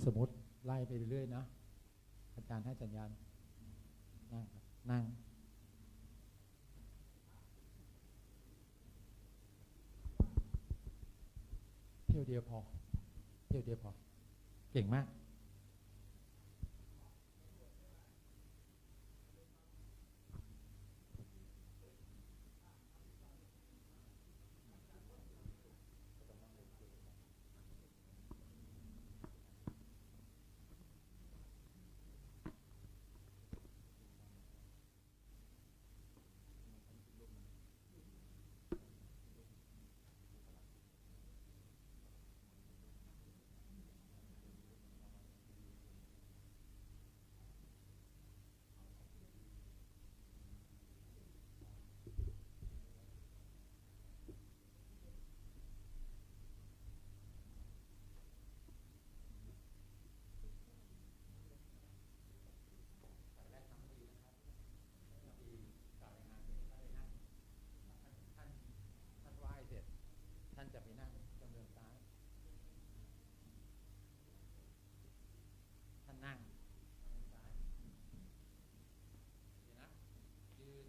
สมมติไล่ไปเรื่อยๆนะอาจารย์ให้สัญญาณนั่งครับนั่งเที่ยวเดียวพอเที่ยวเดียวพอเก่งมากท่านไหว้เสร็จท่านจะไปนั่งตรงเดินซ้ายท่านนั่งซ้ายเดี๋ยวนะยืน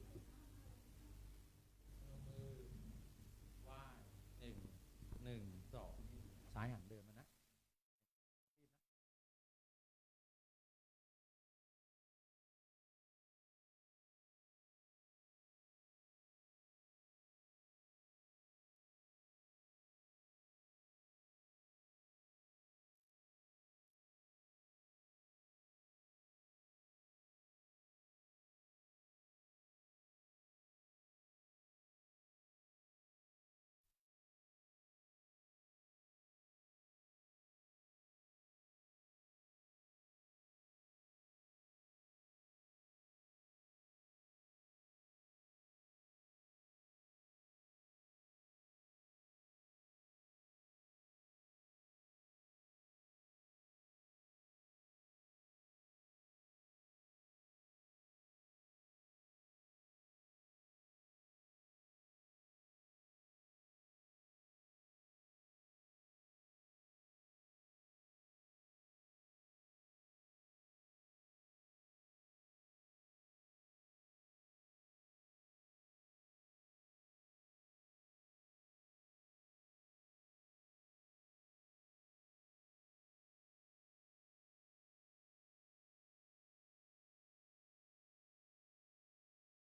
มือไหว้หนึ่งสองซ้ายหันเดินมานะ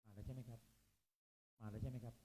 มาแล้วใช่ไหมครับมาแล้วใช่ไหมครับ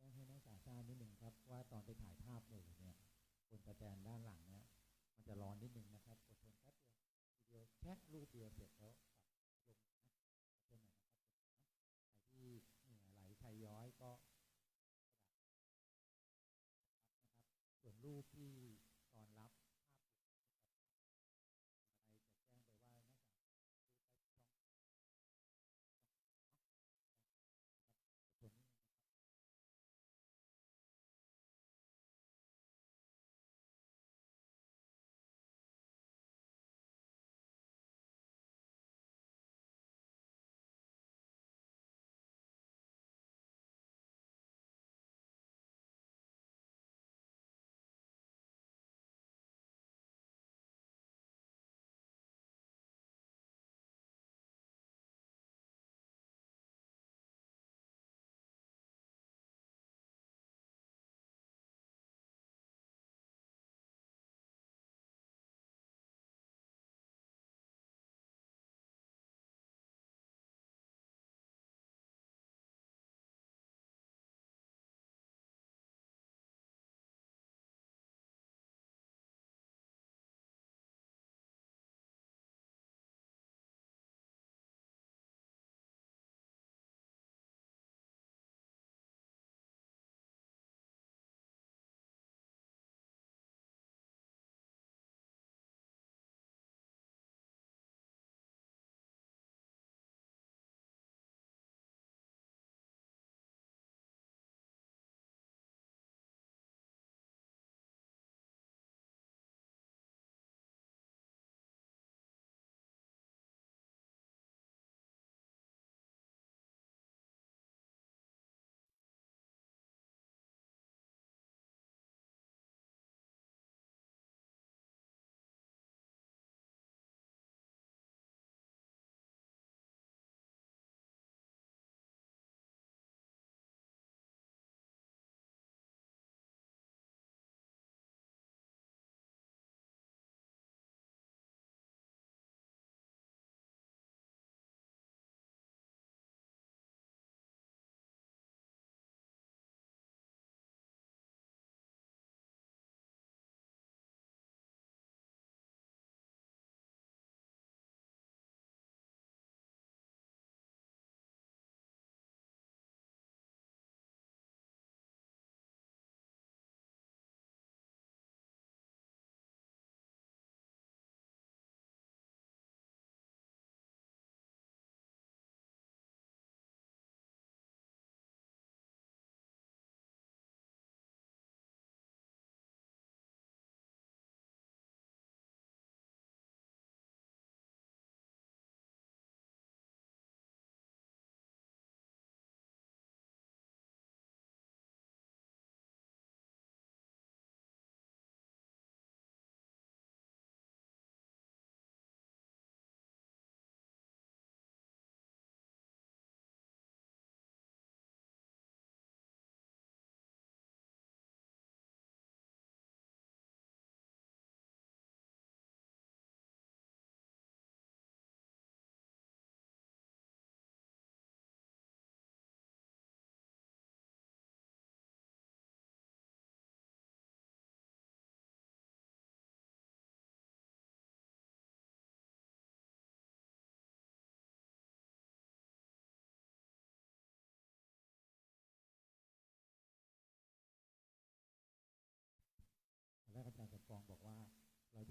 แจ้งให้นักศึกษาทราบนิดหนึ่งครับว่าตอนไปถ่ายภาพหมู่เนี่ยบนสแตนด้านหลังเนี่ยมันจะร้อนนิดหนึ่งนะครับอดทนแป๊บเดียวทีเดียวแค่รูปเดียวเสร็จแล้วกลับลงนะขอโทษหน่อยนะครับใครที่เหงื่อไหลใครย้อยก็นะครับส่วนรูปที่ตอนรับภาพ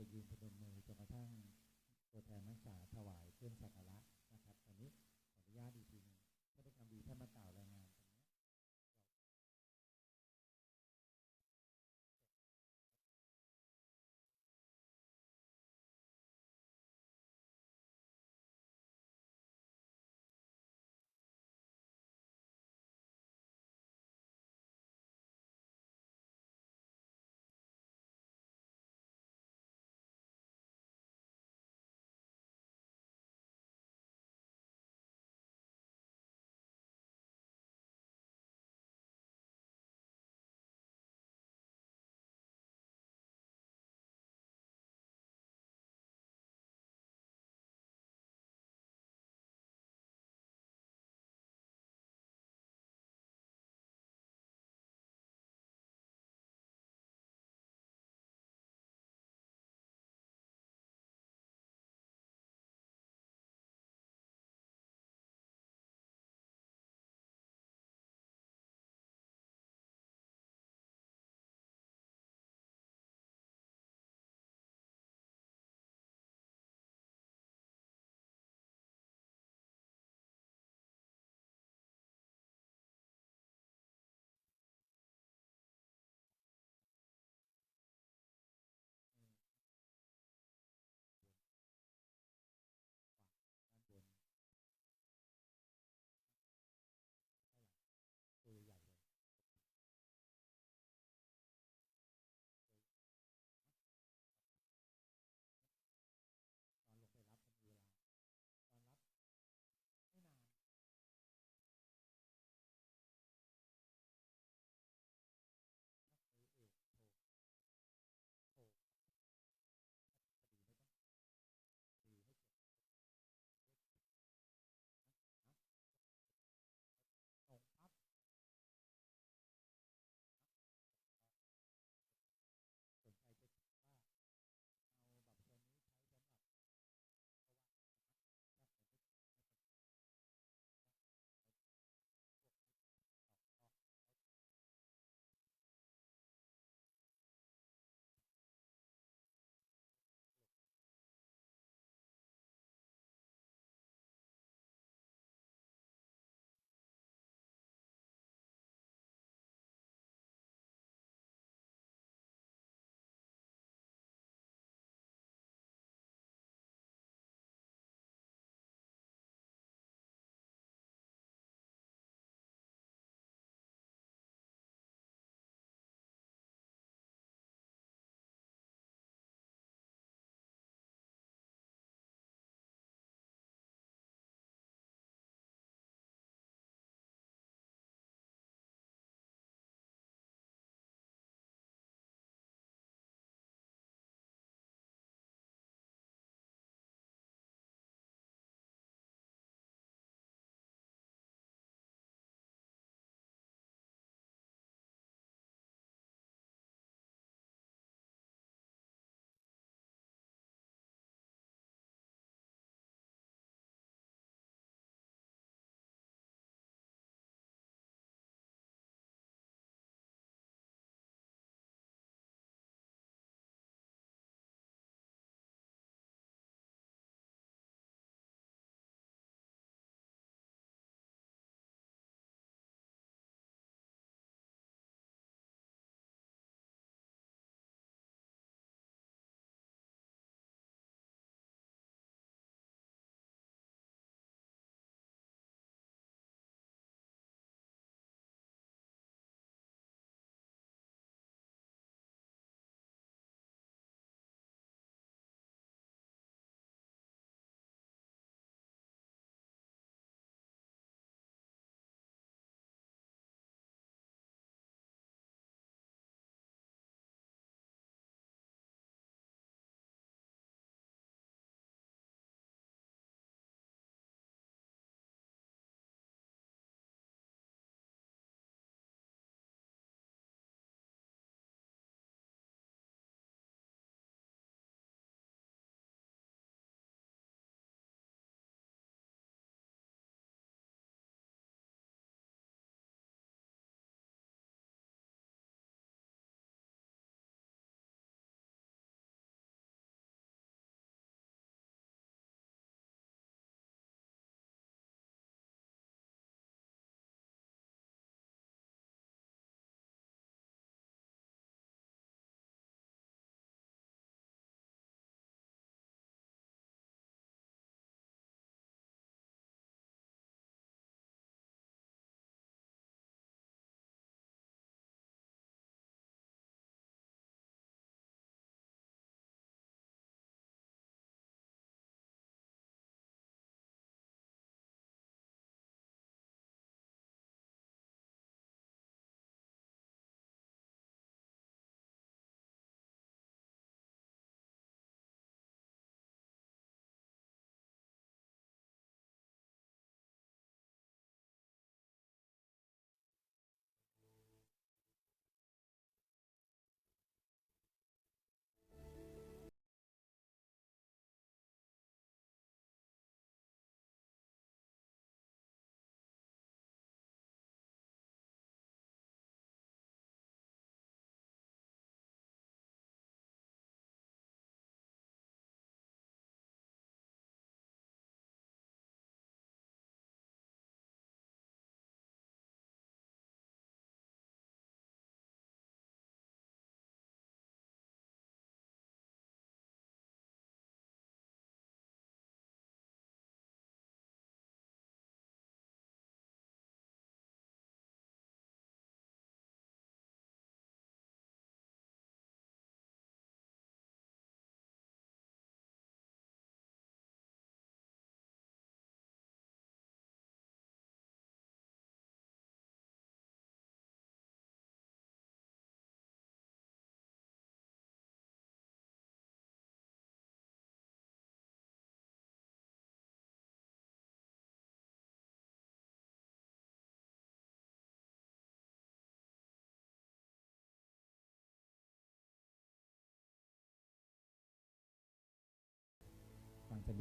จะยืนพนมมือจนกระทั่งตัวแทนนักศึกษาถวายเครื่องสักการะนะครับตอนนี้ขออนุญาตอีกทีหนึ่งถ้าได้คำดีท่านมากล่าวรายงาน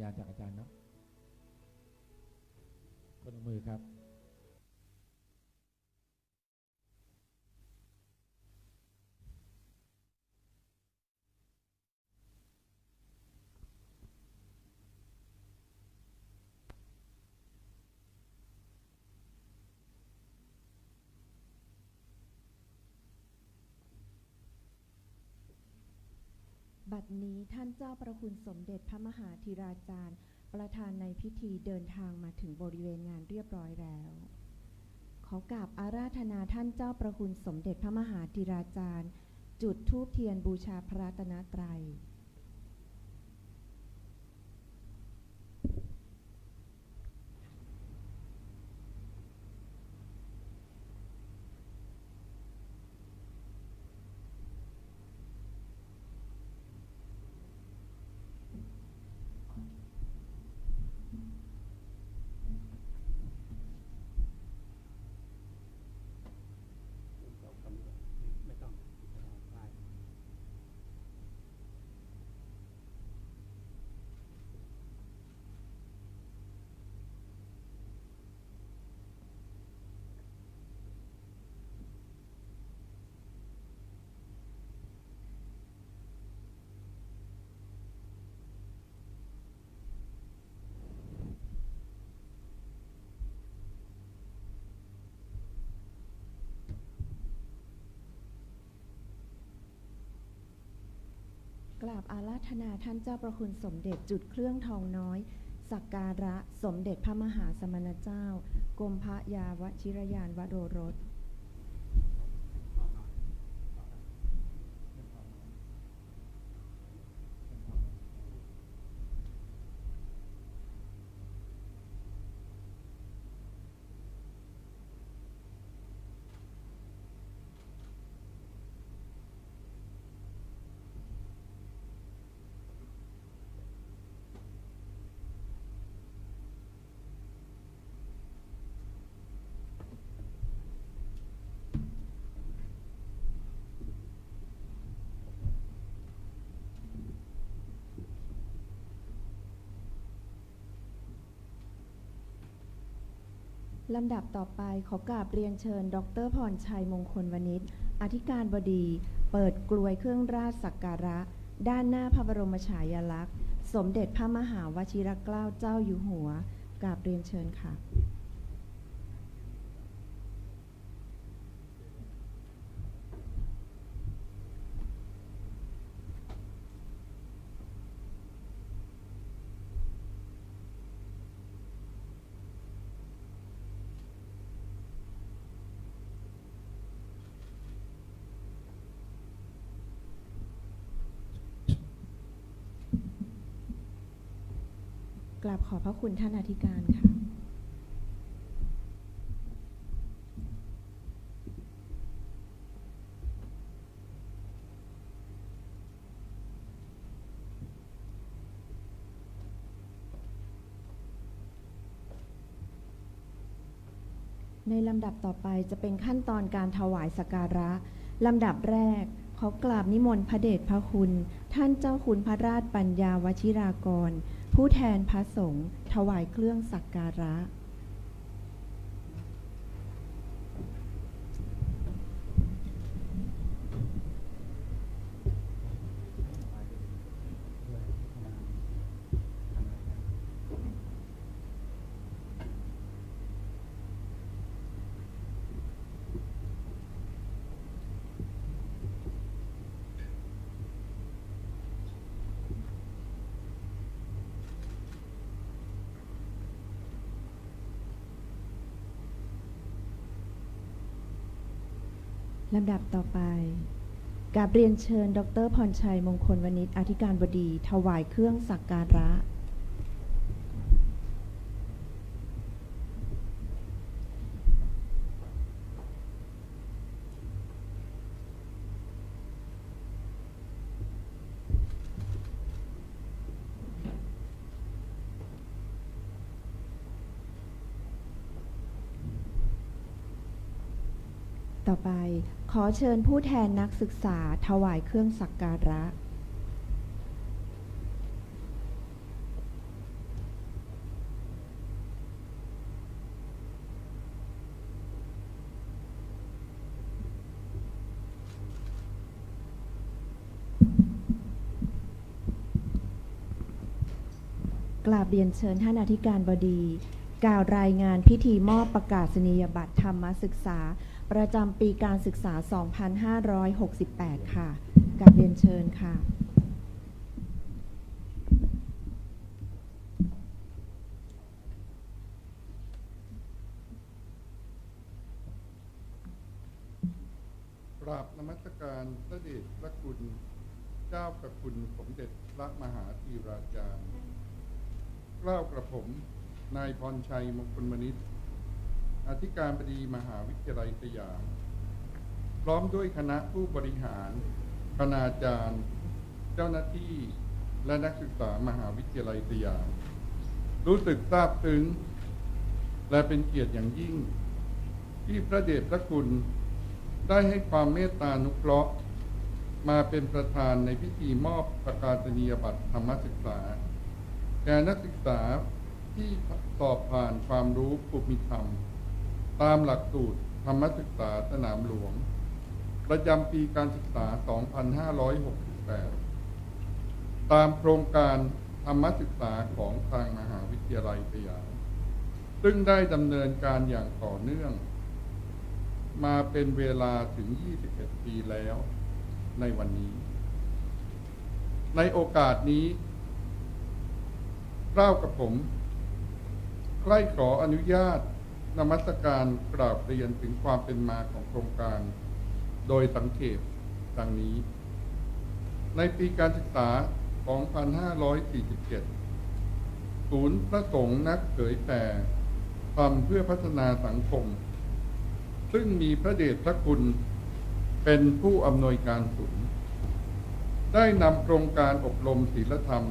ญาณจากอาจารย์เนาะคนมือครับบัดนี้ท่านเจ้าประคุณสมเด็จพระมหาธีราจารย์ประธานในพิธีเดินทางมาถึงบริเวณงานเรียบร้อยแล้ว ขอกราบอาราธนาท่านเจ้าประคุณสมเด็จพระมหาธีราจารย์จุดธูปเทียนบูชาพระรัตนตรัยกราบอาราธนาท่านเจ้าประคุณสมเด็จจุดเครื่องทองน้อยสักการะสมเด็จพระมหาสมณเจ้ากรมพระยาวชิรยานวโรรสลำดับต่อไปขอกราบเรียนเชิญดร.พรชัยมงคลวณิชอธิการบดีเปิดกลวยเครื่องราชสักการะด้านหน้าพระบรมฉายาลักษณ์สมเด็จพระมหาวชิรเกล้าเจ้าอยู่หัวกราบเรียนเชิญค่ะกราบขอบพระคุณท่านอธิการค่ะในลำดับต่อไปจะเป็นขั้นตอนการถวายสักการะลำดับแรกขอกราบนิมนต์พระเดชพระคุณท่านเจ้าคุณพระราชปัญญาวชิรากรผู้แทนพระสงฆ์ถวายเครื่องสักการะลำดับต่อไปกราบเรียนเชิญดร.พรชัยมงคลวณิชอธิการบดีถวายเครื่องสักการะต่อไปขอเชิญผู้แทนนักศึกษาถวายเครื่องสักการะ กราบเรียนเชิญท่านอธิการบดีกล่าวรายงานพิธีมอบประกาศนียบัตรธรรมศึกษาประจำปีการศึกษา 2568 ค่ะกราบเรียนเชิญค่ะ กราบนมัสการพระเดชพระคุณเจ้าประคุณสมเด็จพระมหาธีราจารย์เกล้ากระผมนายพรชัยมงคลมนิษฐ์อธิการบดีมหาวิทยาลัยสยามพร้อมด้วยคณะผู้บริหารคณาจารย์เจ้าหน้าที่และนักศึกษามหาวิทยาลัยสยามรู้สึกซาบซึ้งและเป็นเกียรติอย่างยิ่งที่พระเดชพระคุณได้ให้ความเมตตานุเคราะห์มาเป็นประธานในพิธีมอบประกาศนียบัตรธรรมศึกษาแก่นักศึกษาที่สอบผ่านความรู้ภูมิธรรมตามหลักสูตรธรรมศึกษาสนามหลวงประจำปีการศึกษา 2568 ตามโครงการธรรมศึกษาของทางมหาวิทยาลัยสยามซึ่งได้ดำเนินการอย่างต่อเนื่องมาเป็นเวลาถึง 21 ปีแล้วในวันนี้ในโอกาสนี้เกล้ากับผมใคร่ขออนุญาตนมัสการกราบเรียนถึงความเป็นมาของโครงการโดยสังเขปดังนี้ในปีการศึกษา 2547 ศูนย์พระสงฆ์นักเผยแผ่ธรรมเพื่อพัฒนาสังคมซึ่งมีพระเดชพระคุณเป็นผู้อำนวยการศูนย์ได้นำโครงการอบรมศีลธรรม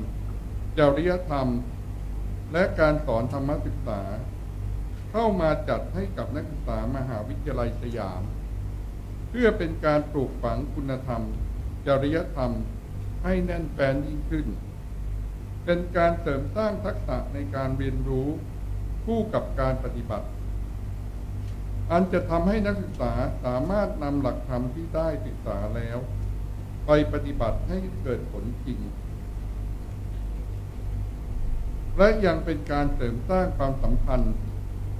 จริยธรรมและการสอนธรรมศึกษาเข้ามาจัดให้กับนักศึกษามหาวิทยาลัยสยามเพื่อเป็นการปลูกฝังคุณธรรมจริยธรรมให้แน่นแฟ้นยิ่งขึ้นเป็นการเสริมสร้างทักษะในการเรียนรู้คู่กับการปฏิบัติอันจะทำให้นักศึกษาสามารถนำหลักธรรมที่ได้ศึกษาแล้วไปปฏิบัติให้เกิดผลจริงและยังเป็นการเสริมสร้างความสัมพันธ์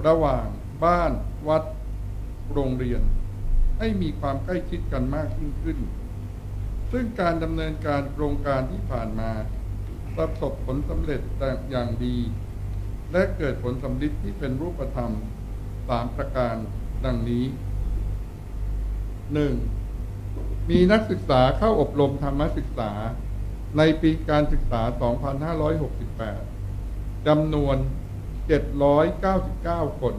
ระหว่างบ้านวัดโรงเรียนให้มีความใกล้ชิดกันมากยิ่งขึ้นซึ่งการดำเนินการโครงการที่ผ่านมาประสบผลสำเร็จอย่างดีและเกิดผลสำลิดที่เป็นรูปธรรม3 ประการดังนี้ 1. มีนักศึกษาเข้าอบรมธรรมศึกษาในปีการศึกษา 2568 จำนวน 799 คน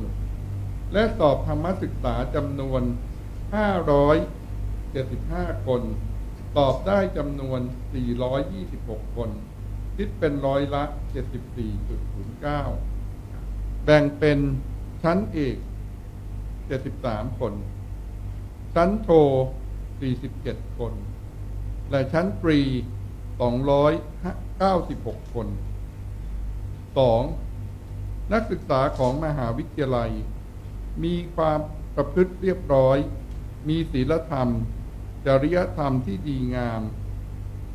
และสอบธรรมศึกษาจำนวน 575 คน ตอบได้จำนวน 426 คน คิดเป็นร้อยละ 74.09 แบ่งเป็นชั้นเอก73 คน ชั้นโท 47 คน และชั้นตรี 296 คน 2. นักศึกษาของมหาวิทยาลัยมีความประพฤติเรียบร้อยมีศีลธรรมจริยธรรมที่ดีงาม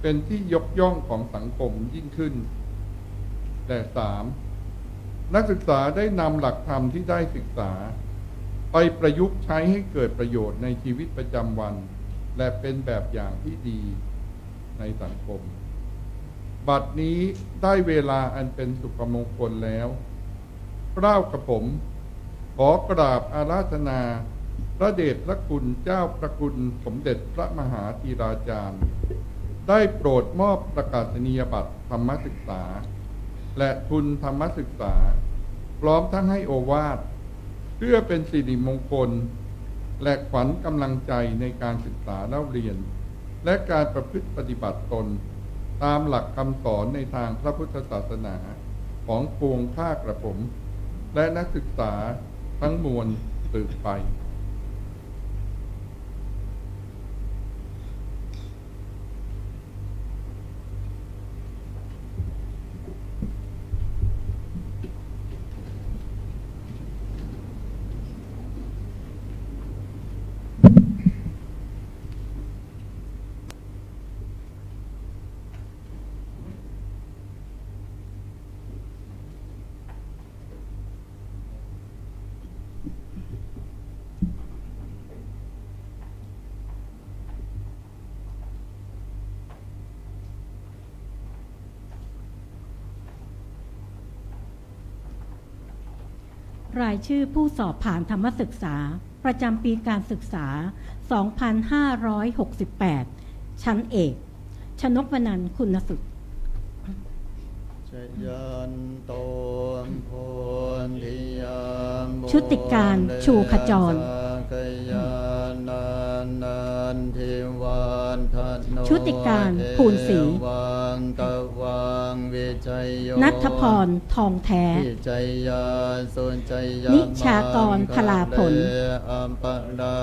เป็นที่ยกย่องของสังคมยิ่งขึ้นแต่ 3. นักศึกษาได้นำหลักธรรมที่ได้ศึกษาไปประยุกต์ใช้ให้เกิดประโยชน์ในชีวิตประจำวันและเป็นแบบอย่างที่ดีในสังคมบัดนี้ได้เวลาอันเป็นสุภมงคลแล้วเกล้ากระผมขอกราบอาราธนาพระเดชพระคุณเจ้าพระคุณสมเด็จพระมหาธีราจารย์ได้โปรดมอบประกาศนียบัตรธรรมศึกษาและทุนธรรมศึกษาพร้อมทั้งให้โอวาทเพื่อเป็นสิริมงคลและขวัญกำลังใจในการศึกษาเล่าเรียนและการประพฤติปฏิบัติตนตามหลักคำสอนในทางพระพุทธศาสนาของปวงข้ากระผมและนักศึกษาทั้งมวลสืบไป รายชื่อผู้สอบผ่านธรรมศึกษาประจำปีการศึกษา 2568 ชั้นเอก ชนกวนันท์คุณสุด ชยันโตมโพธิยามโม ชุติการชูขจร กยานันนันทิวันทันโน ชุติการภูลศรี เอวังตะวังวิชัยโย นัทพรทองแท้ วิจัยยาสุนจัยยา นิชากรพลาผล อัมปนา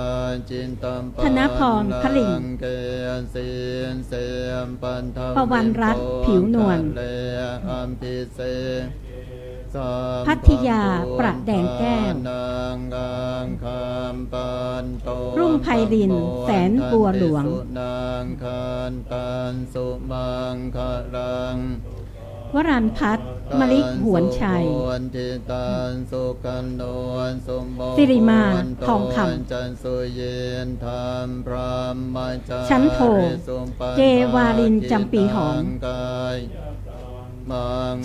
จินตัมป ธนพรพลิง เกศีนเสมปันท ปวันรัตน์ผิวนวล เลอัมพิเศษ พัทยาประแดงแก้ว นางกังคำปันโต รุ่งไพรินทร์แสนบัวหลวง สุนางคันตันสุมังคลัง วรัญพัฒน์มลิหวนชัย ทิตันสุกันโนนสมบูรณ์ สิริมาทองคำ จันสุเย็นธรรมพรหมจารี ชั้นโท เกวาลินจำปีหอม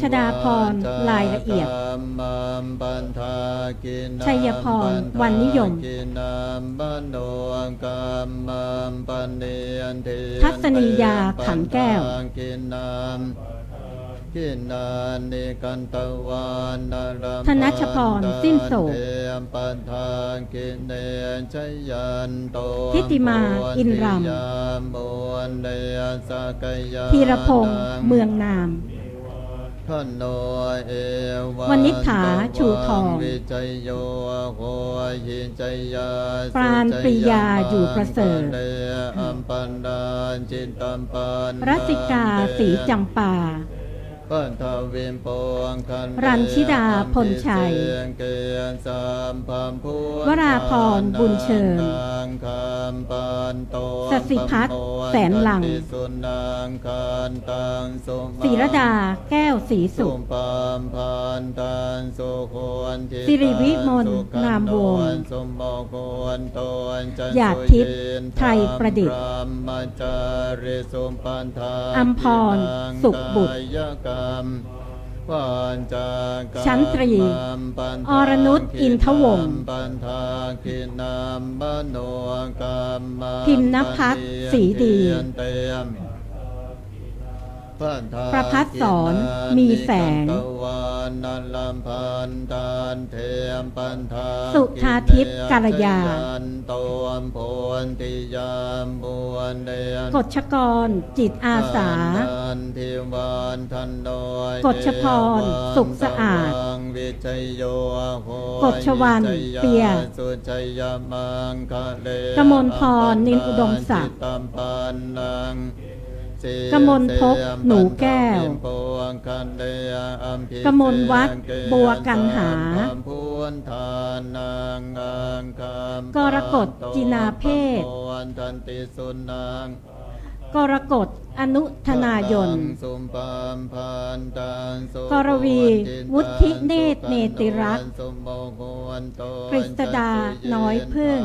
ชดาพรลายละเอียด ชัยพรวันนิยม ทัศนียาขันแก้ว ธนชพรสิ้นโศก ทิติมาอินรำ ธีรพงษ์เมืองนาม วณิษฐาชูทอง ปราณปรียาอยู่ประเสริฐ รัสิกาศรีจำปา รัญชิดาพลชัย วราพรบุญเชิญ สสิพัฒน์แสนหลัง ศิรดาแก้วศรีสุข สิริวิมลนามวงศ์ หยาดทิพย์ไทยประดิษฐ์ อัมพรสุขบุตร ชั้นตรี อรนุชอินทวงศ์ พิมนภัสศรีดี ประภัสสรมีแสง สุธาทิพย์กัลยา กฎชกรจิตอาสา กฎชพรสุขสะอาด กฎชวันเปีย กมลพรนินอุดมศักดิ์ กมลภพหนูแก้ว กมลวัฒน์บัวกันหา กรกฎจินาเพศ กรกฎอนุธนายน กรวีวุฒิเนตรเนติรัตน์ กฤษดาน้อยพึ่ง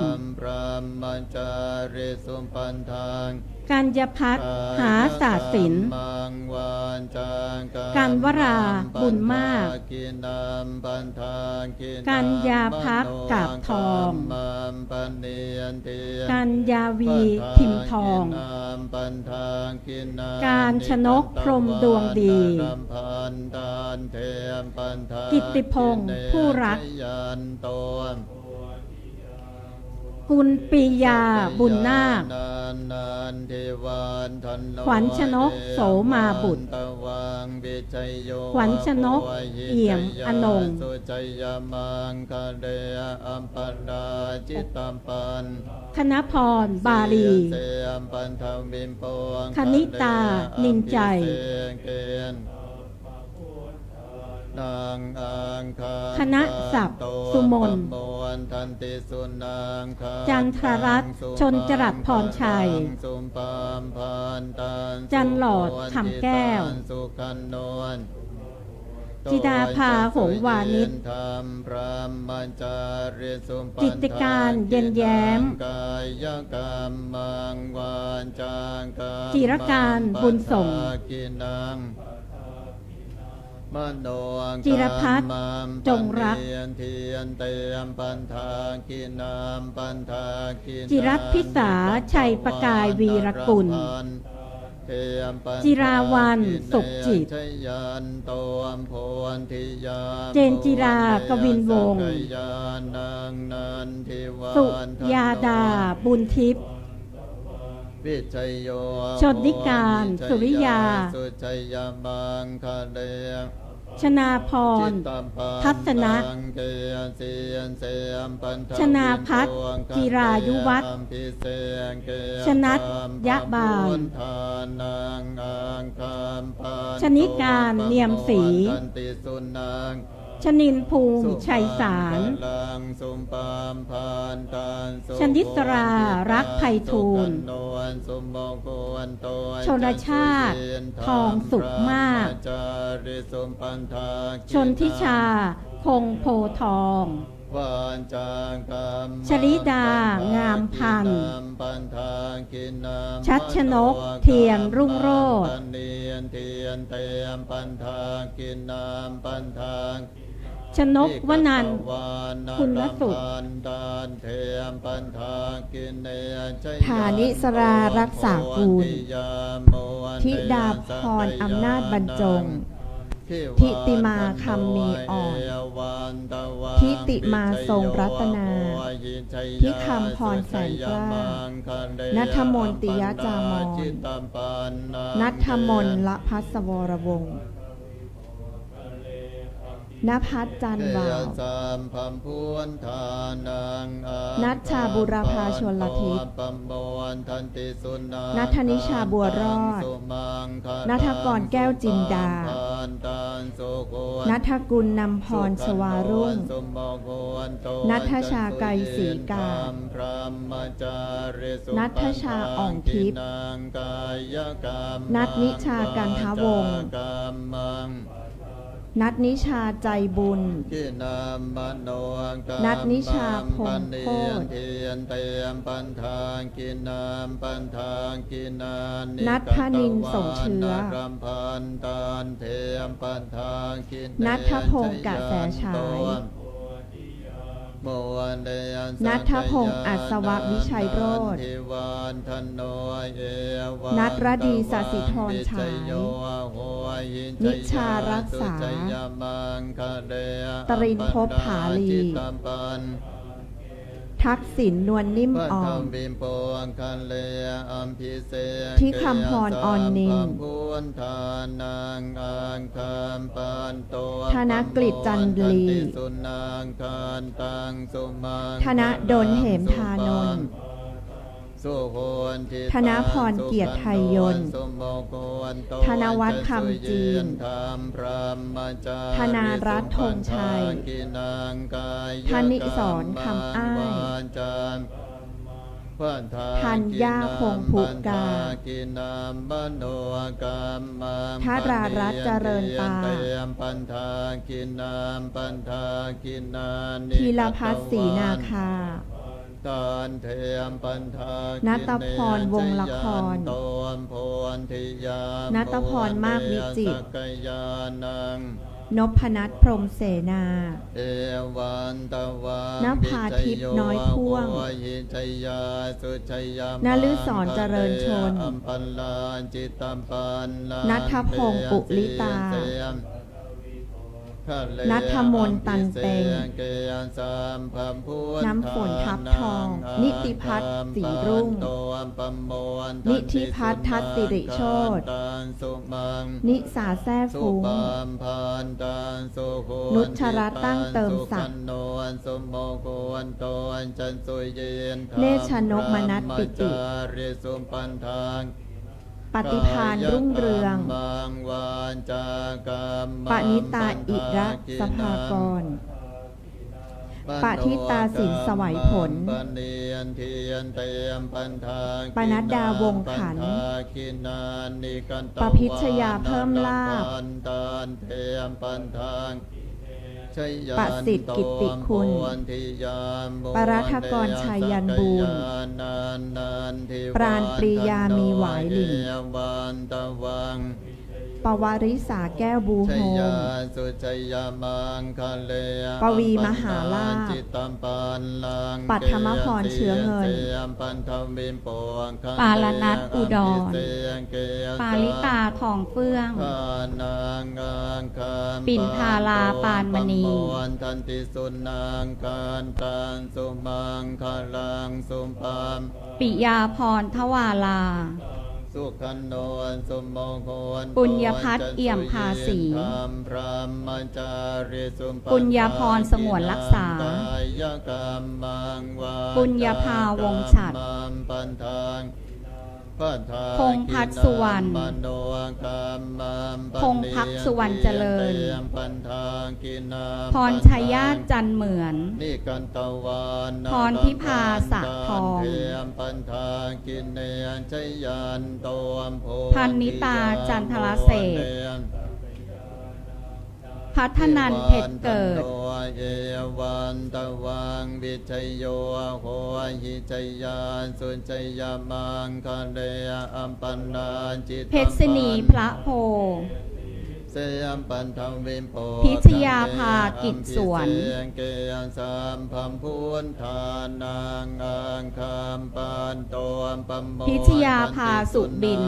กัญญพัฒน์หาศาสตร์ศิลป์ กันวราบุญมาก กัญญาภักกาบทอง กัญญาวีพิมพ์ทอง การชนกพรหมดวงดี กิตติพงษ์ผู้รัก กุลปียาบุญนาค ขวัญชนกโสมาบุตร ขวัญชนกเอี่ยมอนงค์ คณพรบาลี คณิตานินใจ คณะศัพท์สุมน จันทรรัตน์ชนจรัสพรชัย จันหลอดคำแก้ว จิดาภาหงส์วานิช จิตติการเย็นแย้ม จิรการบุญส่ง ก มโน จิรพัฒน์จงรัก เทียนเตมปันทากินามปันทากินา จิรัตน์พิสาชัยประกายวีรกุล จิราวันสุขจิต เจนจิรากวินวงศ์สุยาดาบุญทิพย์ วิชัยโย ชนนิการสุริยา สุชัยยามังคะเล ชนาพร ทัศนะ ชนาพัฒน์จิรายุวัฒน์ ชนัทยะบาล ชนิการเนียมศรี ชนินภูมิชัยสาร ชนิสรารักไพฑูรย์ ชนชาติทองสุขมาก ชนทิชาคงโพธิ์ทอง ชลิดางามพันธ์ ชัชนกเทียนรุ่งโรจน์ ชนกวนันท์คุณสุข ฐานิสรารักษากูล ธิดาพรอำนาจบรรจง ทิติมาคำมีอ่อน ทิติมาทรงรัตนา ทิคำพรแสงกล้า นัทมนติยจามร นัทมนละพัสวรวงศ์ ณภัสจันทร์วาว นัชชาบุรพาชลทิศ นัทนิชาบัวรอด นัทกรแก้วจินดา นัทกุลนำพรชวารุ่ง นัทชาไกรศรีกา นัทชาอ่องทิพย์ นัทนิชากันทวงศ์ นัทนิชาใจบุญ นัทนิชาพงษ์โคตร นัทพนินสมเชื้อ นัทพงศ์กะแสฉาย นัทพงศ์อัศววิชัยโรจน์ นัทรดีสสิธรฉาย นิชารักษา ตรินภพผาลี ทักษิณนวลนิ่มอ่อน ที่คำพรออนนิน ธนกฤษจันลี ธนดลเหมธานนท์ ธนพรเกียรติไทยยนต์ ธนวัฒน์คำจีน ธนารัตน์ธงชัย ธนิสรคำอ้าย ธัญญาคงภูกา ธารารัตน์เจริญตา ธีรพัฒน์ศรีนาคา นัตพรวงละคร นัตพรมากวิจิตร นพนัทพรหมเสนา นภาทิพย์น้อยพ่วง นฤศรเจริญชน นัทพงศ์ปุลิตา นัทมนต์ตันเต็ง น้ำฝนทับทอง นิติพัฒน์ศรีรุ่ง นิธิพัฒน์ทัศน์สิริโชติ นิสาแซ่ฟุ้ง นุชรัตน์ตั้งเติมศักดิ์ เนชนกมนัสปิติ ปฏิภาณรุ่งเรือง ปณิตาอิระสภากร ปทิตาสินสวัยผล ปนัดดาวงขัน ปพิชยาเพิ่มลาภ ประสิทธิ์กิตติคุณ ปรัฐกรชัยยันบูรณ์ ปราณปรียามีหวายหลิ่ง ป ปวาริสาแก้วบูโฮ ช ม ยาสุชยามังคเล ปวีมหาลาภ จิตตัมปันลัง ปัทมพรเชื้อเงิน เสียมปันทวิมปวงคัน ปาลนัสอุดร เสียงเกย ปาลิตาทองเฟื่อง ทานางอังคาร ปิ่นภาลาปานมณี ปวันทันติสุนางการตังสุมังคลังสุปาม ปิยาพรทวาลา สุขันโนสุโมโหน ปุญญพัฒน์เอี่ยมภาษี ธรรมพระมจาริสุป ปุญญาพรสงวนรักษา กายกรรมังวา ปุญญาภาวงศ์ฉัตร มัมปันทางปันทาง พงษ์พัฒน์สุวรรณ มโนกรรมัมป พงษ์พัฒน์สุวรรณเจริญ เตียมปันทางกินาม พรชัยญาติจันเหมือน นิกันตวาน พรทิพาสะทอง เทียมปันทางกินเนียนชยันโตมโพ พันนิตาจันทรเศรษฐ์ พัฒนันท์เพชรเกิด เอวันตวังวิชัยโยโหหิจยานสุจยามังคะเดอัมปันนาจิต เพชรศินีพระโพ เสยมปันธวิมโพ พิชยาภากิจสวน เสียงเกยสามพัมพุนทานนางอังคามปานโตมปมโม พิชยาภาสุบิน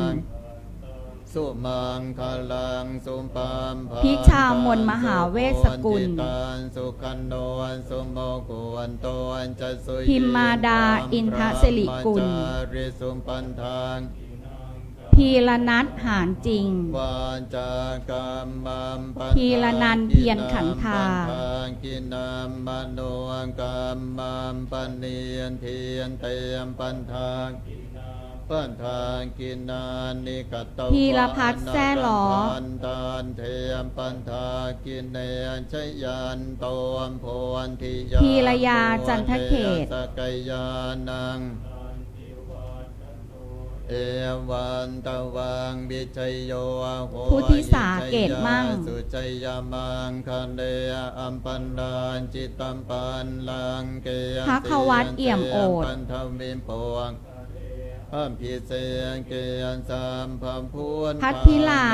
สุมังคลังสุปามภ พิชามนมหาเวสกุล จิตันสุขันโนนสุโมกุวันโตนจะสุ พิมมาดาอินทศิริกุล พระมจาริสุปันทาง พีรนัทหานจริง วาจากรรมัมปัน พีรนันท์เพียรขันธา กินามมโนกรรมัมปณียนเทียนเตมปันทางปันทางกินานิกตว พีรพัฒน์แซ่ล้อ ปันตานเทียมปันทากินเนยชยันโตมโพนทิยา พีรยาจันทเขต สกยานัง เอวันตวังวิชัยโยโห พุทธิสาเกตมั่ง สุจยามังคันเดอัมปันดานจิตตัมปันลังเกย ภควตเอี่ยมโอษฐ์ ปันธวิมโพงพัมพิเศษเกยสามพัมพุน พัทธิลา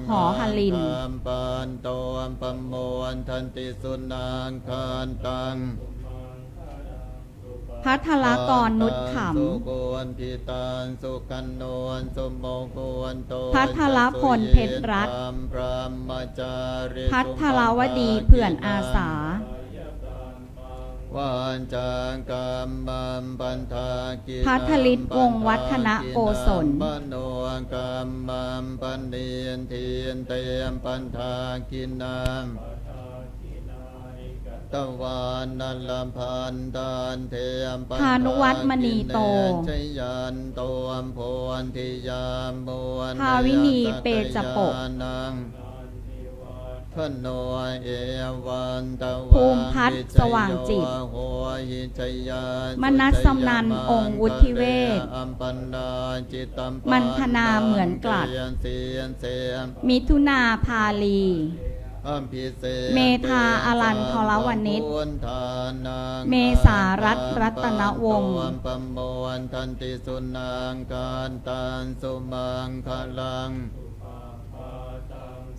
หอหลิน อัมปันโตอัมปมโมนทันติสุนังคานตัง พัทรกรนุชข สุโกนทิตานสุกันโนนสมโมโกนโต พัทรพลเพชรรัตน์ พระมจาริ ำพัทรวดีเผื่อนอาสา วานจากกรรมัมปันทากิ พัทลิตวงศ์วัฒนโกศล มโนกรรมัมปันเนียนเทียนเตมปันทากินามตะวันนัลพันตานเทียมปัน พานุวัฒน์มณีโต ชยันโตมโพนทิยามมวน ภาวินีเปจโปะ นังพโนเอวันตะ ภูมิพัฒน์สว่างจิต โหหิชยาม นัสสำนันองค์วุฒิเวศ อัมปันดาจิตตัม มันธนาเหมือนกลัด เสียนเสียนเสียน มิถุนาภาลี อัมพิเศษ เมธาอรันทรวณิช พุทธานัง เมษารัตน์รัตนวงศ์ ปปมโมนทันติสุนังการตันสุมังคลัง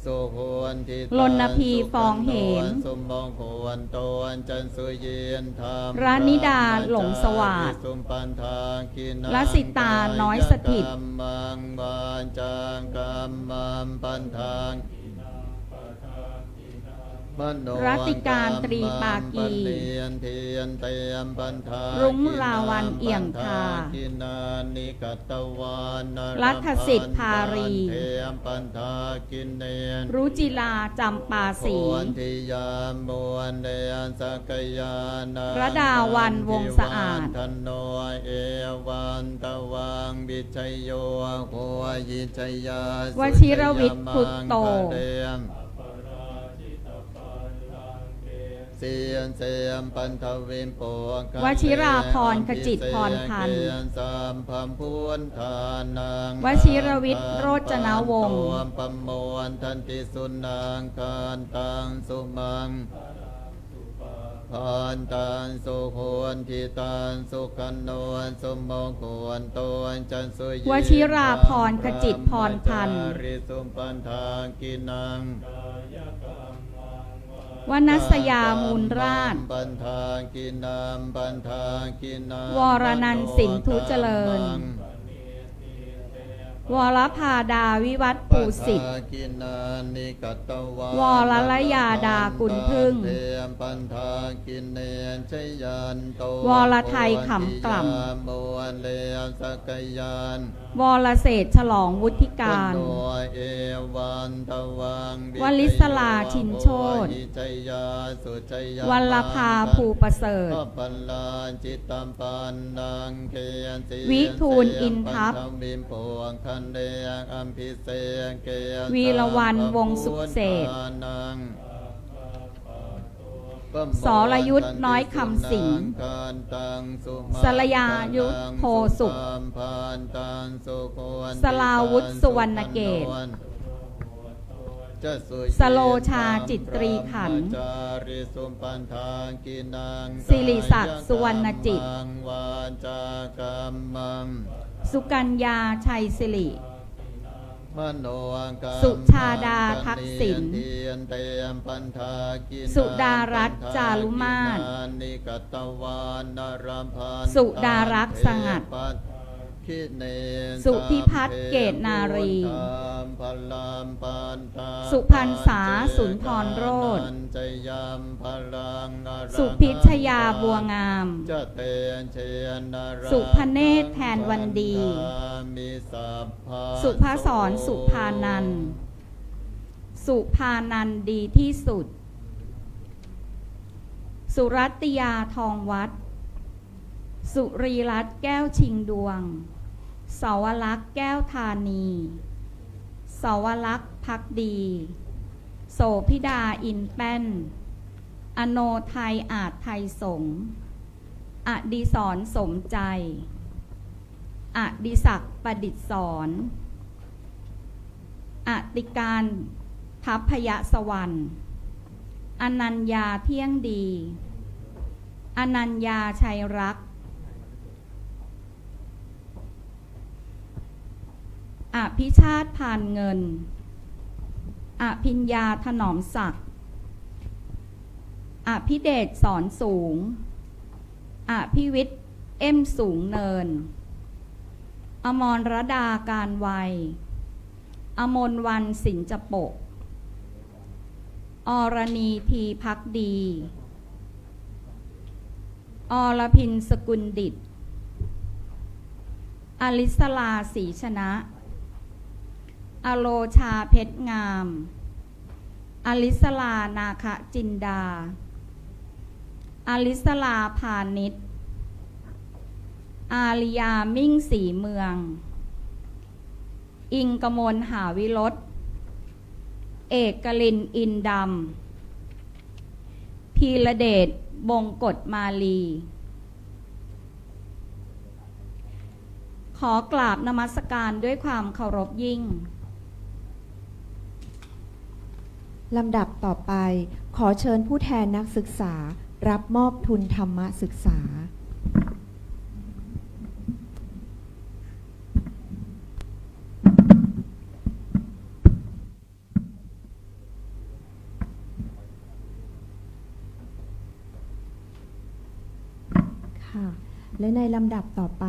สุโหนทิ รณพีฟองเหม สุมงโหนโตนจันสุเยนธรรม รานิดาหลงสวาท สุมปันทากินัง ลสิตาน้อยสถิต กรรมังวาจังกรรมัมปันทางมโน รัติการตรีปากี ปันเนียนเทียนเตมปันทา รุ้งราวัลเอี่ยมทา กินานิกัตตวาน รัฐสิทธิ์ภารี เทมปันทากินเนน รุจิลาจำปาศรี โอนทิยามมวนเดนสกยานา ระดาวันวงสะอาด ทันโนเอวันตวังบิชัยโยโหยิชยาว ชิรวิทย์พุทโต เสียนเสียมปันทวิมโป วชิราพรขจิตพรพันธ์ เกียสามพัมพุนทานัง วชิรวิทย์โรจนวงศ์ ตัวปมโมนทันติสุนังการตังสุมัง พันตังสุขุนทิตังสุขันโนสมโมโกนโตจันสุยิ วชิราพรขจิตพรพันธ์ ริสุมปันทางกินัง วนัสยามูลราช ปันทางกินังปันทางกินัง วรนันท์สินธุเจริญ วรภาดาวิวัฒน์ภูสิทธิ์ กินานิกัตตวาว รลยาดากุลพึ่ง เทมปันทากินเนนชยันโต วรไทยขำกล่ำ โมวันเลสกยาน วรเศรษฐ์ฉลองวุฒิการ โนเอวันตวัง วลิศลาชินโชติ จยาสุจยา วัลภาภูประเสริฐ ปัลลาจิตตัมปันนังเกียนสี วิทูลอินทัพ ปัญวิมโพงคันเดงอัมพิเศษเกย วีรวรรณวงศ์สุขเศรษฐ์ สรยุทธน้อยคำสิงห์ สรยายุทธโพสุข สลาวุธสุวรรณเกต สโลชาจิตตรีขันธ์ สิริศักดิ์สุวรรณจิต สุกัญญาชัยสิริ สุชาดาทักษิณ สุดารัตน์จารุมาศ สุดารักษ์สงัด สุพิพัฒน์เกตนารี สุพรรณษาสุนทรโรจน์ สุพิชยาบัวงาม สุพเนศแทนวันดี สุภศรสุภานันท์ สุภานันท์ดีที่สุด สุรัตยาทองวัด สุรีรัตน์แก้วชิงดวง เสาวลักษณ์แก้วธานีเสาวลักษณ์พักดี โสภิดาอินแป้น อโนไทยอาจไทยสงฆ์อดิศรสมใจ อดิศักดิ์ประดิษฐ์สอนอติการทัพพยสวรรณอนัญญาเที่ยงดี อนัญญาชัยรักษ์ อภิชาติพานเงิน อภิญญาถนอมศักดิ์ อภิเดชสอนสูง อภิวิทย์เอ็มสูงเนิน อมรรดาการไว อมนวันสินจโปะ อรณีทีพักดี อรพินสกุลดิษฐ์ อลิสลาศรีชนะ อโลชาเพชรงาม อลิสลานาคะจินดา อลิสลาพาณิชย์ อาริยามิ่งสีเมือง อิงกมลหาวิรส เอกลินอินดำ พีระเดชบงกฎมาลี ขอกราบนมัสการด้วยความเคารพยิ่ง ลำดับต่อไปขอเชิญผู้แทนนักศึกษารับมอบทุนธรรมศึกษา ค่ะ และในลำดับต่อไป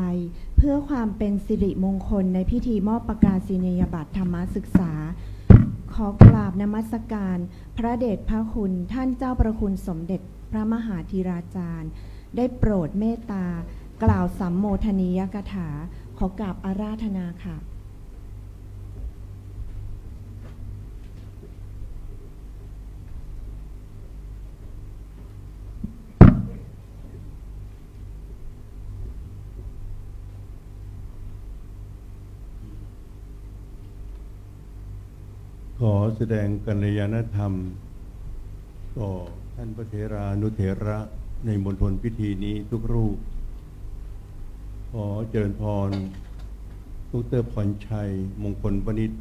เพื่อความเป็นสิริมงคลในพิธีมอบประกาศนียบัตรธรรมศึกษา ขอกราบนมัสการพระเดชพระคุณท่านเจ้าประคุณสมเด็จพระมหาธีราจารย์ได้โปรดเมตตากล่าวสัมโมทนียกถาขอกราบอาราธนาค่ะ ขอแสดงกัลยาณธรรมต่อท่านพระเถรานุเถระในมณฑลพิธีนี้ทุกรูป ขอเจริญพรดร.พรชัยมงคลวณิช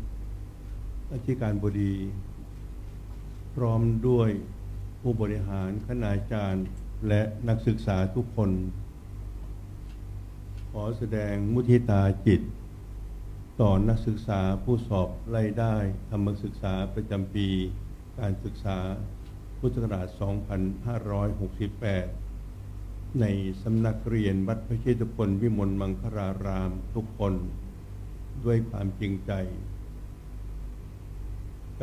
อธิการบดี พร้อมด้วยผู้บริหารคณาจารย์ และนักศึกษาทุกคน ขอแสดงมุทิตาจิตต่อนักศึกษาผู้สอบไล่ได้ธรรมศึกษาประจำปีการศึกษาพุทธศักราช 2568 ในสำนักเรียนวัดพระเชตุพนวิมลมังคลารามทุกคนด้วยความจริงใจ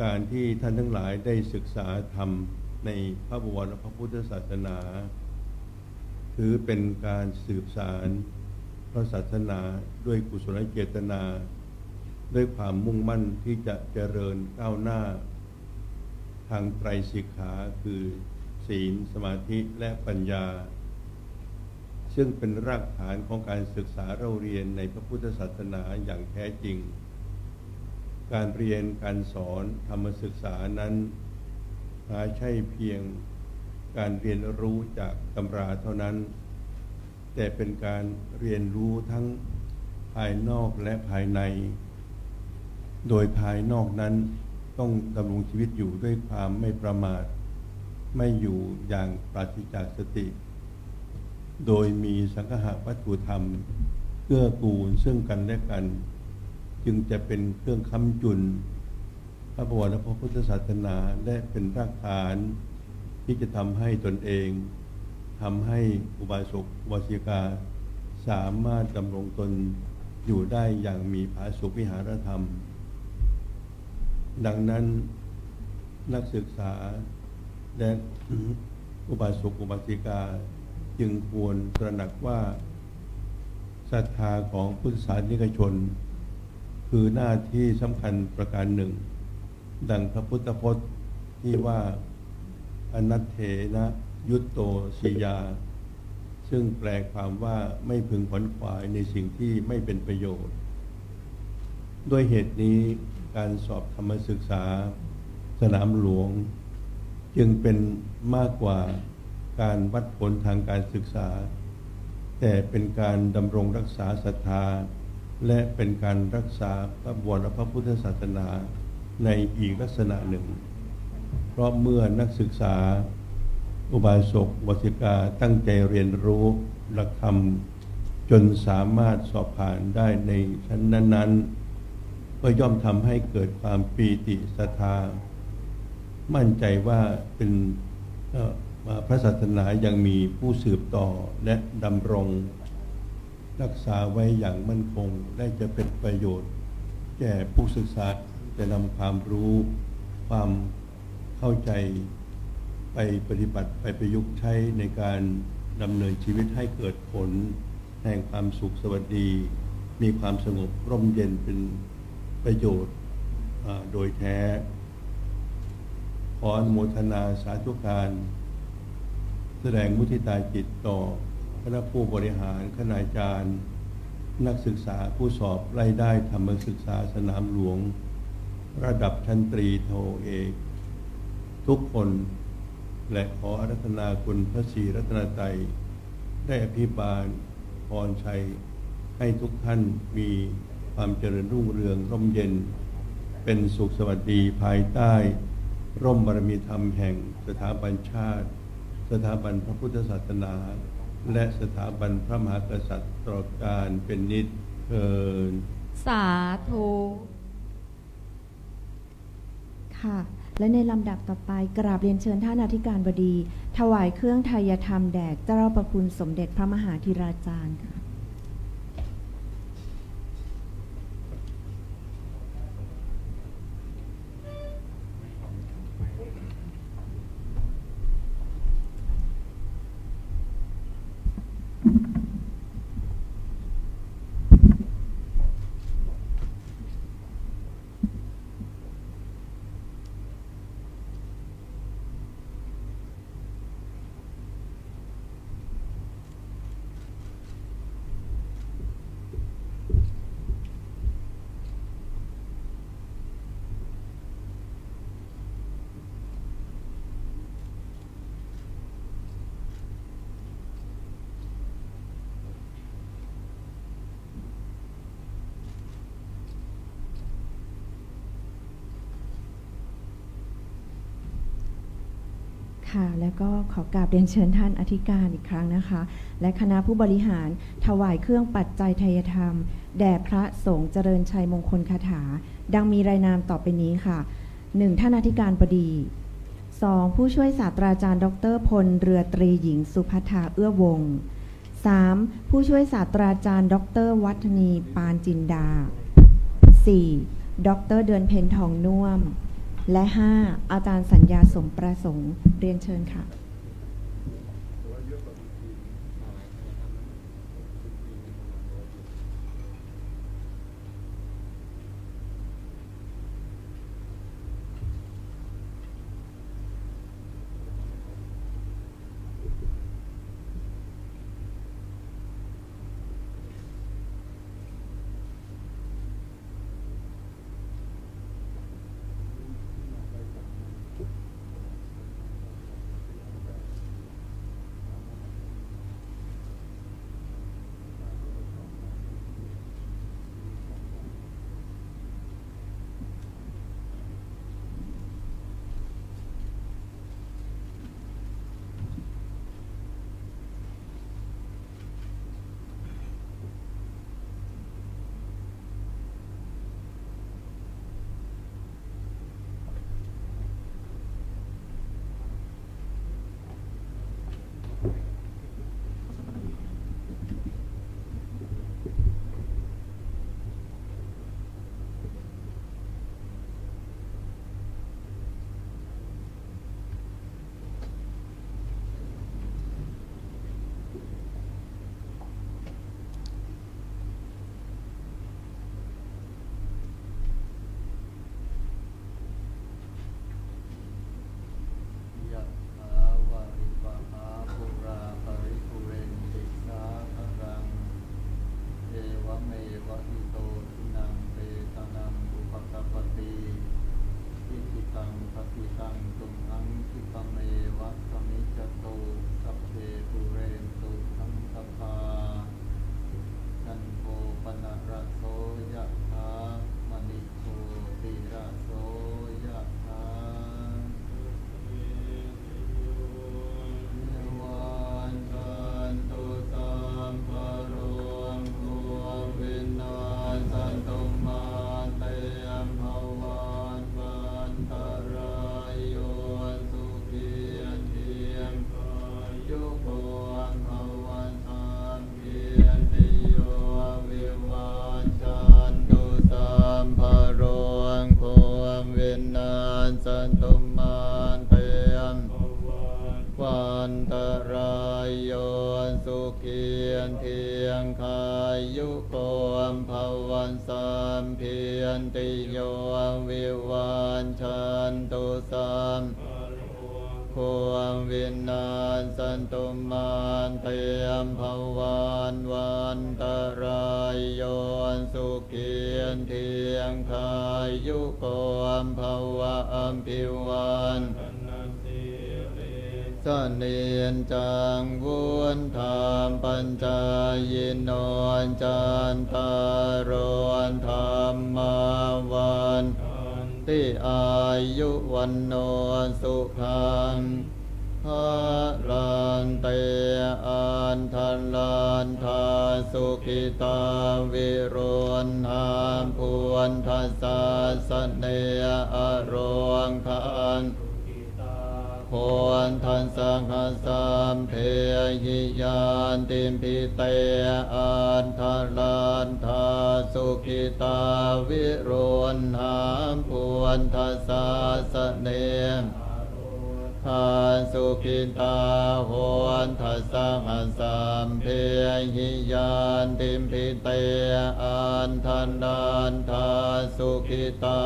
การที่ท่านทั้งหลายได้ศึกษาธรรมในพระบวรพระพุทธศาสนาถือเป็นการสืบสานพระศาสนาด้วยกุศลเจตนาด้วยความมุ่งมั่นที่จะเจริญก้าวหน้าทางไตรสิกขาคือศีลสมาธิและปัญญาซึ่งเป็นรากฐานของการศึกษาเราเรียนในพระพุทธศาสนาอย่างแท้จริงการเรียนการสอนธรรมศึกษานั้นหาใช่เพียงการเรียนรู้จากตำราเท่านั้นแต่เป็นการเรียนรู้ทั้งภายนอกและภายในโดยภายนอกนั้นต้องดำรงชีวิตอยู่ด้วยความไม่ประมาทไม่อยู่อย่างปราศจากสติโดยมีสังคหวัตถุธรรมเกื้อกูลซึ่งกันและกันจึงจะเป็นเครื่องค้ำจุนพระบวรและพระพุทธศาสนาและเป็นรากฐานที่จะทำให้ตนเองทำให้อุบาสกอุบาสิกาสามารถดำรงตนอยู่ได้อย่างมีผาสุกวิหารธรรมดังนั้นนักศึกษาและอุบาสกอุบาสิกาจึงควรตระหนักว่าศรัทธาของพุทธศาสนิกชนคือหน้าที่สำคัญประการหนึ่งดังพระพุทธพจน์ที่ว่าอนัตเถนะยุตโตสียาซึ่งแปลความว่าไม่พึงขวนขวายในสิ่งที่ไม่เป็นประโยชน์ด้วยเหตุนี้การสอบธรรมศึกษาสนามหลวงจึงเป็นมากกว่าการวัดผลทางการศึกษาแต่เป็นการดำรงรักษาศรัทธาและเป็นการรักษาพระบวรและพระพุทธศาสนาในอีกลักษณะหนึ่งเพราะเมื่อนักศึกษาอุบาสกอุบาสิกาตั้งใจเรียนรู้หลักธรรมจนสามารถสอบผ่านได้ในชั้นนั้นๆก็ย่อมทำให้เกิดความปีติศรัทธามั่นใจว่าเป็นพระศาสนายังมีผู้สืบต่อและดำรงรักษาไว้อย่างมั่นคงและจะเป็นประโยชน์แก่ผู้ศึกษาจะนำความรู้ความเข้าใจไปปฏิบัติไปประยุกต์ใช้ในการดำเนินชีวิตให้เกิดผลแห่งความสุขสวัสดีมีความสงบร่มเย็นเป็นประโยชน์โดยแท้ขออนุโมทนาสาธุการแสดงมุทิตาจิตต่อคณะผู้บริหารคณาจารย์นักศึกษาผู้สอบไล่ได้ธรรมศึกษาสนามหลวงระดับชั้นตรีโทเอกทุกคนและขออาราธนาคุณพระศรีรัตนตรัยได้อภิบาลพรชัยให้ทุกท่านมีความเจริญรุ่งเรืองร่มเย็นเป็นสุขสวัสดีภายใต้ร่มบารมีธรรมแห่งสถาบันชาติสถาบันพระพุทธศาสนาและสถาบันพระมหากษัตริย์ตลอดกาลเป็นนิจเทินสาธุ ค่ะและในลำดับต่อไปกราบเรียนเชิญท่านอธิการบดีถวายเครื่องไทยธรรมแด่เจ้าประคุณสมเด็จพระมหาธิราจารย์ค่ะ ค่ะ แล้วก็ขอกราบเรียนเชิญท่านอธิการอีกครั้งนะคะ และคณะผู้บริหารถวายเครื่องปัจจัยไทยธรรม แด่พระสงฆ์เจริญชัยมงคลคาถา ดังมีรายนามต่อไปนี้ค่ะ 1. ท่านอธิการบดี 2. ผู้ช่วยศาสตราจารย์ดรพลเรือตรีหญิงสุภัทราเอื้อวงศ์ 3. ผู้ช่วยศาสตราจารย์ดรวัฒนีปานจินดา 4. ดรเดือนเพ็ญทองน่วม และ 5. อาจารย์สัญญาสมประสงค์เรียนเชิญค่ะสเนียนจังวุนธรรมปัญจายโนจันตารวันธรรมวันติอายุวันโนสุขังพลังเตอันทันลันทาสุขิตาวิรุณหามพวนทัสสะสเนอโรงคันโพนทันสังฆสัมเพหิยานติมพิเตอันทันลันทาสุขิตาวิรุณหามพวนทัสสะสเนทานสุขิตาโหนทัสสังฆสัมเพหิยานติมพิเตอันทันลันทาสุขิตา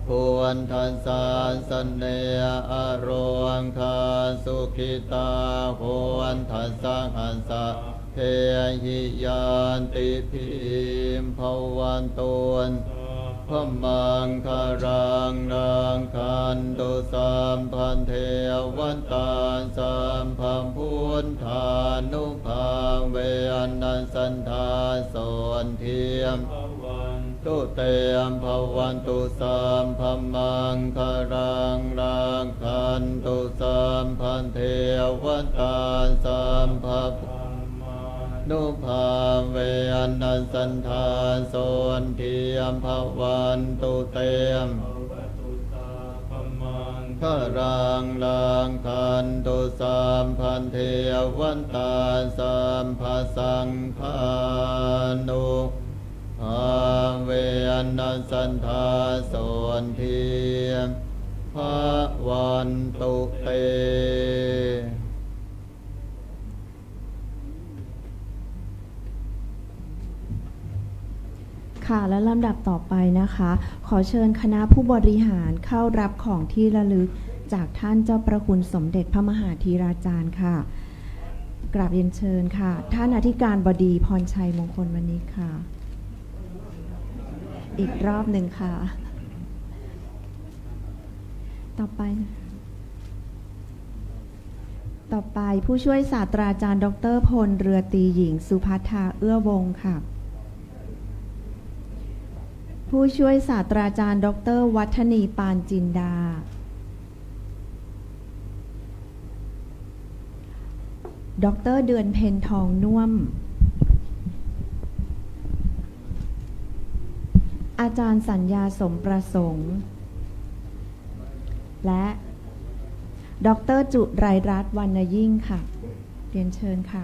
พวนทันสานสเนอโรงคาสุขิตาโหนทัสสังฆสัพเพหิยานติพิมภวันตุนพมังคารังรังคันตุสัมพันเทวันตาสัมพัมพุทธานุภาเวนันสันทาสนเทียม ตุเตมภวันตุสัมภมังคารังรังคันตุสัมพันเทวตาสัมภนุภาเวนัสสันธาโสนเทียมภวันตุเตมขรังลังคันตุสัมพันเทวันตาสัมภสังฆานุภาเวนัสสันธาโสนเทียมภวันตุเต ค่ะและลำดับต่อไปนะคะ ขอเชิญคณะผู้บริหารเข้ารับของที่ระลึกจากท่านเจ้าประคุณสมเด็จพระมหาธีราจารย์ค่ะ กราบเรียนเชิญค่ะ ท่านอธิการบดีพรชัยมงคลวณิชค่ะ อีกรอบหนึ่งค่ะ ต่อไปผู้ช่วยศาสตราจารย์ดร.พลเรือตรีหญิงสุภัทราเอื้อวงศ์ค่ะ ผู้ช่วยศาสตราจารย์ดร.วัฒนีปานจินดา ดร.เดือนเพ็ญทองน่วม อาจารย์สัญญาสมประสงค์ และดร.จุไรรัตน์วรรณยิ่งค่ะเรียนเชิญค่ะ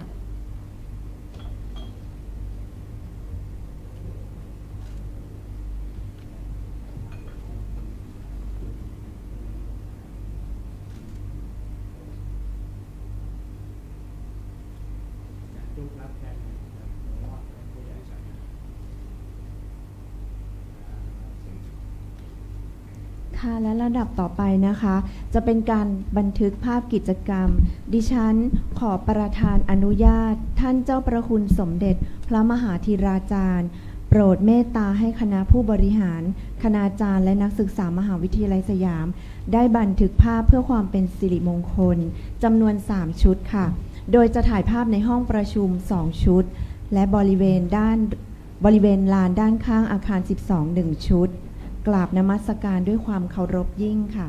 ค่ะและระดับต่อไปนะคะ จะเป็นการบันทึกภาพกิจกรรม ดิฉันขอประทานอนุญาตท่านเจ้าประคุณสมเด็จพระมหาธีราจารย์โปรดเมตตาให้คณะผู้บริหารคณาจารย์และนักศึกษามหาวิทยาลัยสยาม ได้บันทึกภาพเพื่อความเป็นสิริมงคลจำนวน3ชุดค่ะโดยจะถ่ายภาพในห้องประชุม2ชุดและบริเวณลานด้านข้างอาคาร12 1ชุดกราบนมัสการด้วยความเคารพยิ่งค่ะ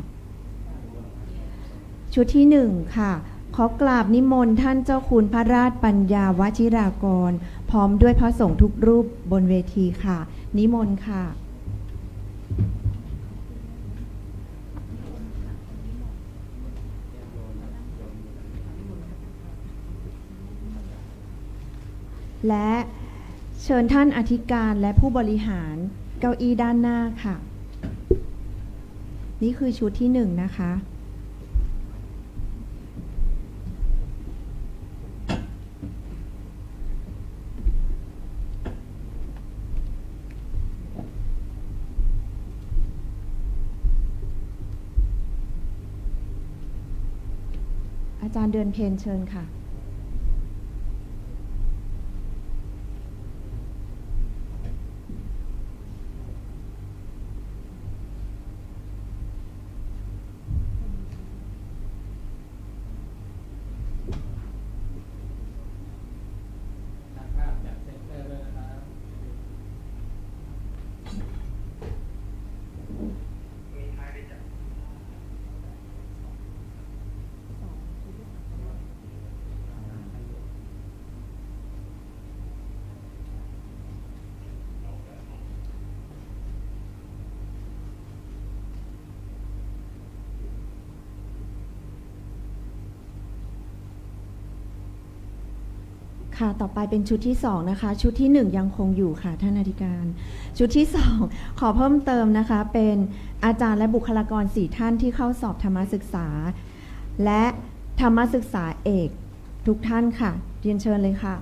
ชุดที่1ค่ะขอกราบนิมนต์ท่านเจ้าคุณพระราชปัญญาวชิรากรพร้อมด้วยพระสงฆ์ทุกรูปบนเวทีค่ะนิมนต์ค่ะและเชิญท่านอธิการและผู้บริหารเก้าอี้ด้านหน้าค่ะนี่คือชุดที่1นะคะอาจารย์เดือนเพ็ญเชิญค่ะค่ะต่อไปเป็นชุดที่2นะคะชุดที่1ยังคงอยู่ค่ะท่านอธิการชุดที่2ขอเพิ่มเติมนะคะเป็นอาจารย์และบุคลากร4ท่านที่เข้าสอบธรรมศึกษาและธรรมศึกษาเอกทุกท่านค่ะเรียนเชิญเลยค่ะ